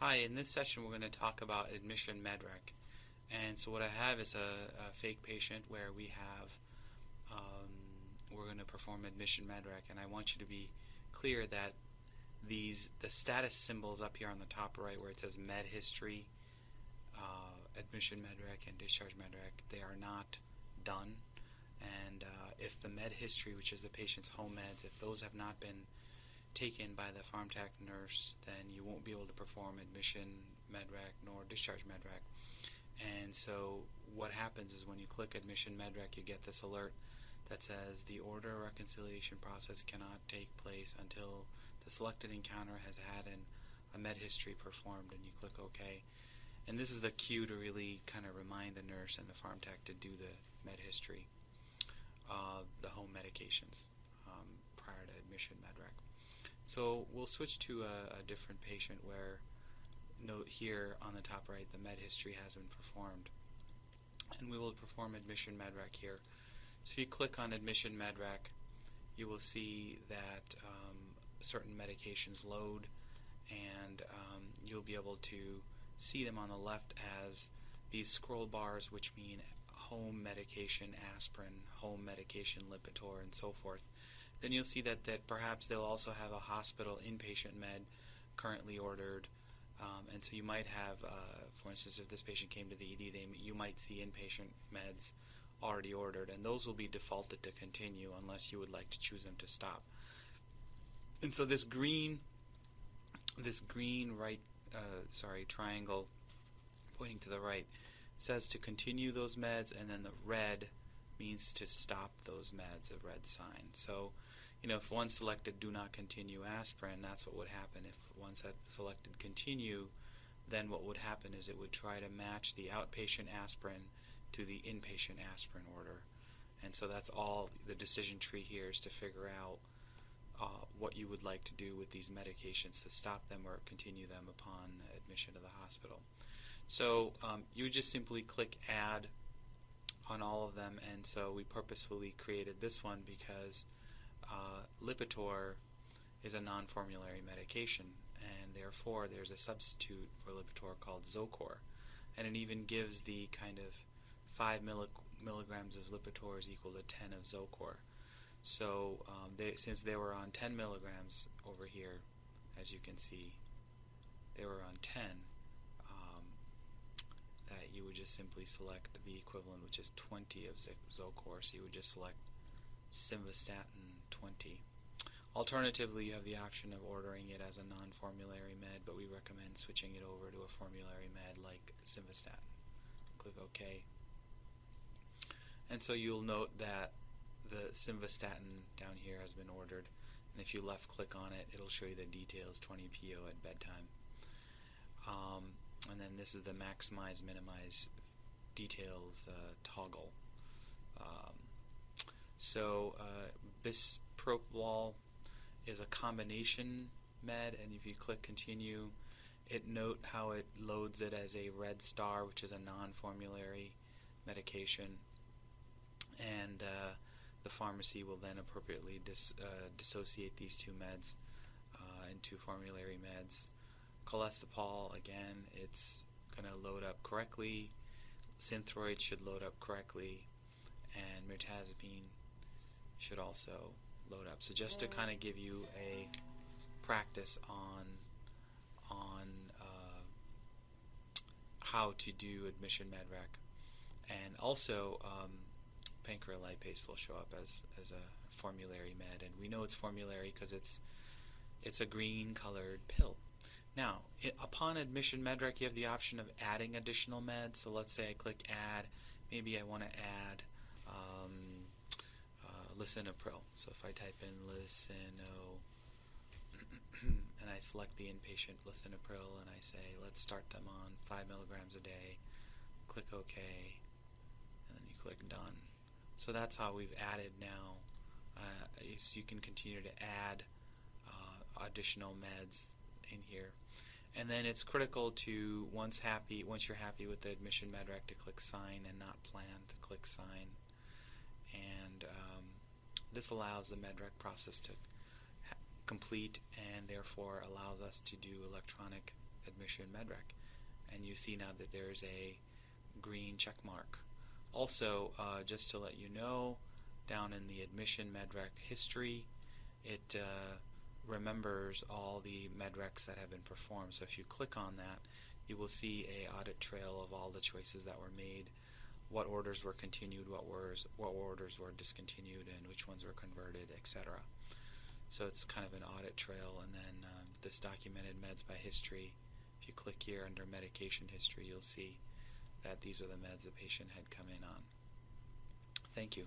Hi, in this session we're going to talk about admission medrec. And so what I have is a fake patient where um, we're going to perform admission medrec, and I want you to be clear that the status symbols up here on the top right where it says med history, admission medrec, and discharge medrec, they are not done. And if the med history, which is the patient's home meds, if those have not been taken by the pharm tech nurse, then you won't be able to perform admission medrec nor discharge medrec. And so what happens is when you click admission medrec, you get this alert that says the order reconciliation process cannot take place until the selected encounter has had a med history performed, and you click OK. And this is the cue to really kind of remind the nurse and the pharm tech to do the med history, the home medications, prior to admission medrec. So we'll switch to a different patient where, note here on the top right, the med history has been performed. And we will perform admission medrec here. So if you click on admission medrec, you will see that certain medications load, and you'll be able to see them on the left as these scroll bars, which mean home medication aspirin, home medication Lipitor, and so forth. Then you'll see that perhaps they'll also have a hospital inpatient med currently ordered, and so you might have, for instance, if this patient came to the ED, you might see inpatient meds already ordered, and those will be defaulted to continue unless you would like to choose them to stop. And so this green triangle pointing to the right says to continue those meds, and then the red means to stop those meds, a red sign. So, if one selected do not continue aspirin, that's what would happen. If one selected continue, then what would happen is it would try to match the outpatient aspirin to the inpatient aspirin order. And so that's all the decision tree here, is to figure out what you would like to do with these medications, to stop them or continue them upon admission to the hospital. So you would just simply click add on all of them, and so we purposefully created this one because Lipitor is a non-formulary medication, and therefore there's a substitute for Lipitor called Zocor, and it even gives the kind of 5 milligrams of Lipitor is equal to 10 of Zocor. So since they were on 10 milligrams over here, as you can see, they were on 10, that you would just simply select the equivalent, which is 20 of Zocor, so you would just select simvastatin 20. Alternatively, you have the option of ordering it as a non-formulary med, but we recommend switching it over to a formulary med like simvastatin. Click OK. And so you'll note that the simvastatin down here has been ordered, and if you left click on it, it'll show you the details, 20 PO at bedtime. And then this is the maximize minimize details toggle. So bispropol is a combination med, and if you click continue, note how it loads it as a red star, which is a non-formulary medication, and the pharmacy will then appropriately dissociate these two meds into formulary meds. Cholesterol, again, it's going to load up correctly. Synthroid should load up correctly, and mirtazapine should also load up. So just to kind of give you a practice on how to do admission medrec, and also pancreolipase will show up as a formulary med, and we know it's formulary because it's a green colored pill. Now, upon admission medrec, you have the option of adding additional meds. So let's say I click add. Maybe I want to add lisinopril. So if I type in lisino and I select the inpatient lisinopril and I say let's start them on 5 milligrams a day, click OK, and then you click done. So that's how we've added now. So you can continue to add additional meds in here. And then it's critical to, once you're happy with the admission medrec, to click sign, and not plan to click sign. And this allows the medrec process to complete, and therefore allows us to do electronic admission medrec. And you see now that there's a green check mark. Also, just to let you know, down in the admission medrec history, it remembers all the medrecs that have been performed. So if you click on that, you will see a audit trail of all the choices that were made, what orders were continued, what orders were discontinued, and which ones were converted, etc. So it's kind of an audit trail. And then this documented meds by history, if you click here under medication history, you'll see that these are the meds the patient had come in on. Thank you.